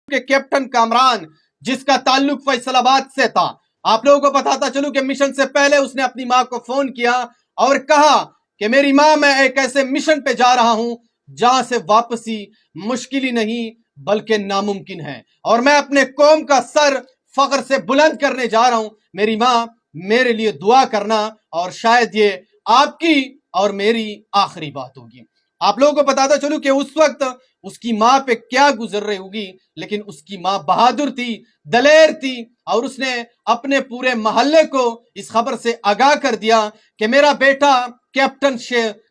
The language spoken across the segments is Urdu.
کہ کیپٹن کامران جس کا تعلق فیصل آباد سے تھا، آپ لوگوں کو بتاتا چلوں کہ مشن سے پہلے اس نے اپنی ماں کو فون کیا اور کہا کہ میری ماں، میں ایک ایسے مشن پہ جا رہا ہوں جہاں سے واپسی مشکل ہی نہیں بلکہ ناممکن ہے، اور میں اپنے قوم کا سر فخر سے بلند کرنے جا رہا ہوں۔ میری ماں میرے لیے دعا کرنا، اور شاید یہ آپ کی اور میری آخری بات ہوگی۔ آپ لوگوں کو بتاتا چلوں کہ اس وقت اس کی ماں پہ کیا گزر رہی ہوگی، لیکن اس کی ماں بہادر تھی، دلیر تھی، اور اس نے اپنے پورے محلے کو اس خبر سے آگاہ کر دیا کہ میرا بیٹا کیپٹن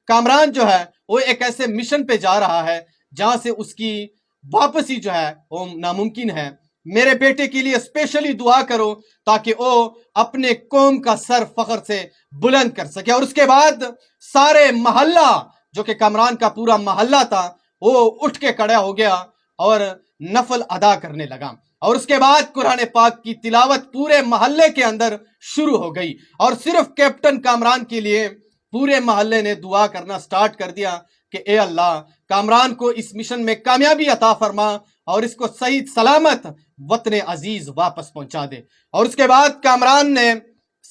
کامران جو ہے وہ ایک ایسے مشن پہ جا رہا ہے جہاں سے اس کی واپسی جو ہے وہ ناممکن ہے۔ میرے بیٹے کے لیے اسپیشلی دعا کرو تاکہ وہ اپنے قوم کا سر فخر سے بلند کر سکے۔ اور اس کے بعد سارے محلہ جو کہ کامران کا پورا محلہ تھا وہ اٹھ کے کھڑا ہو گیا اور نفل ادا کرنے لگا، اور اس کے بعد قرآن پاک کی تلاوت پورے محلے کے اندر شروع ہو گئی، اور صرف کیپٹن کامران کے لیے پورے محلے نے دعا کرنا سٹارٹ کر دیا کہ اے اللہ، کامران کو اس مشن میں کامیابی عطا فرما اور اس کو صحیح سلامت وطن عزیز واپس پہنچا دے۔ اور اس کے بعد کامران نے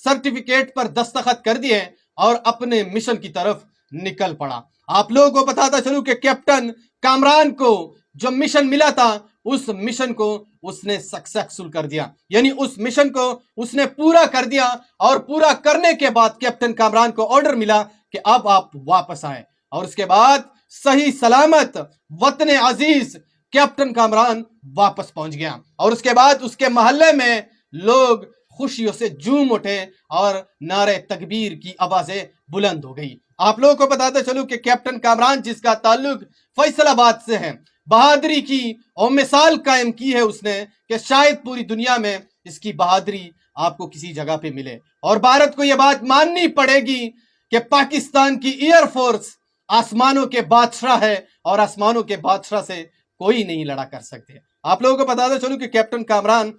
سرٹیفکیٹ پر دستخط کر دیے اور اپنے مشن کی طرف نکل پڑا۔ آپ لوگوں کو بتاتا چلوں کہ کیپٹن کامران کو جو مشن ملا تھا اس مشن کو اس نے سکسیسفل کر دیا، یعنی اس مشن کو اس نے پورا کر دیا، اور پورا کرنے کے بعد کیپٹن کامران کو آرڈر ملا کہ اب آپ واپس آئیں، اور اس کے بعد صحیح سلامت وطن عزیز کیپٹن کامران واپس پہنچ گیا، اور اس کے بعد اس کے محلے میں لوگ خوشیوں سے جھوم اٹھے اور نعرے تکبیر کی آوازیں بلند ہو گئی۔ آپ لوگوں کو بتاتے چلوں کہ کیپٹن کامران جس کا تعلق فیصل آباد سے ہے، بہادری کی اور مثال قائم کی ہے اس نے کہ شاید پوری دنیا میں اس کی بہادری آپ کو کسی جگہ پہ ملے، اور بھارت کو یہ بات ماننی پڑے گی کہ پاکستان کی ایئر فورس آسمانوں کے بادشاہ ہے، اور آسمانوں کے بادشاہ سے کوئی نہیں لڑا کر سکتے۔ آپ لوگوں کو بتاتے چلوں کہ کیپٹن کامران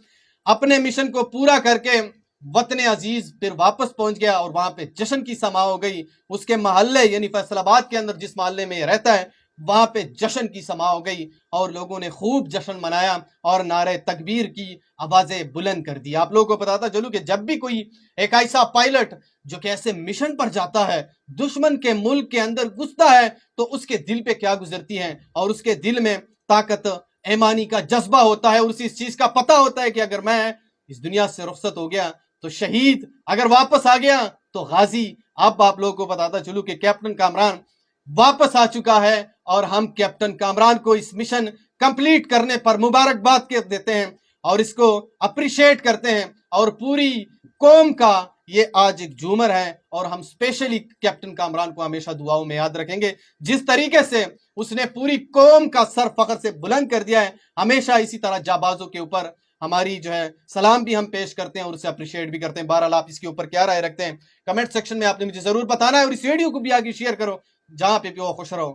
اپنے مشن کو پورا کر کے وطن عزیز پھر واپس پہنچ گیا، اور وہاں پہ جشن کی سما ہو گئی۔ اس کے محلے یعنی فیصل آباد کے اندر جس محلے میں یہ رہتا ہے وہاں پہ جشن کی سما ہو گئی، اور لوگوں نے خوب جشن منایا اور نعرے تکبیر کی آوازیں بلند کر دی۔ آپ لوگوں کو بتاتا چلوں کہ جب بھی کوئی ایک ایسا پائلٹ جو کہ ایسے مشن پر جاتا ہے، دشمن کے ملک کے اندر گھستا ہے، تو اس کے دل پہ کیا گزرتی ہے، اور اس کے دل میں طاقت ایمانی کا جذبہ ہوتا ہے، اور اسی چیز کا پتہ ہوتا ہے کہ اگر میں اس دنیا سے رخصت ہو گیا تو شہید، اگر واپس آ گیا تو غازی۔ اب آپ لوگوں کو بتاتا چلوں کہ کیپٹن کامران واپس آ چکا ہے، اور ہم کیپٹن کامران کو اس مشن کمپلیٹ کرنے پر مبارکباد دیتے ہیں اور اس کو اپریشیٹ کرتے ہیں، اور پوری قوم کا یہ آج ایک جومر ہے، اور ہم اسپیشلی کیپٹن کامران کو ہمیشہ دعاؤں میں یاد رکھیں گے۔ جس طریقے سے اس نے پوری قوم کا سر فخر سے بلند کر دیا ہے، ہمیشہ اسی طرح جابازوں کے اوپر ہماری جو ہے سلام بھی ہم پیش کرتے ہیں اور اسے اپریشیٹ بھی کرتے ہیں۔ بہرحال آپ اس کے اوپر کیا رائے رکھتے ہیں کمنٹ سیکشن میں آپ نے مجھے ضرور بتانا ہے، اور اس ویڈیو کو بھی آگے شیئر کرو جہاں پہ بھی وہ خوش رہو۔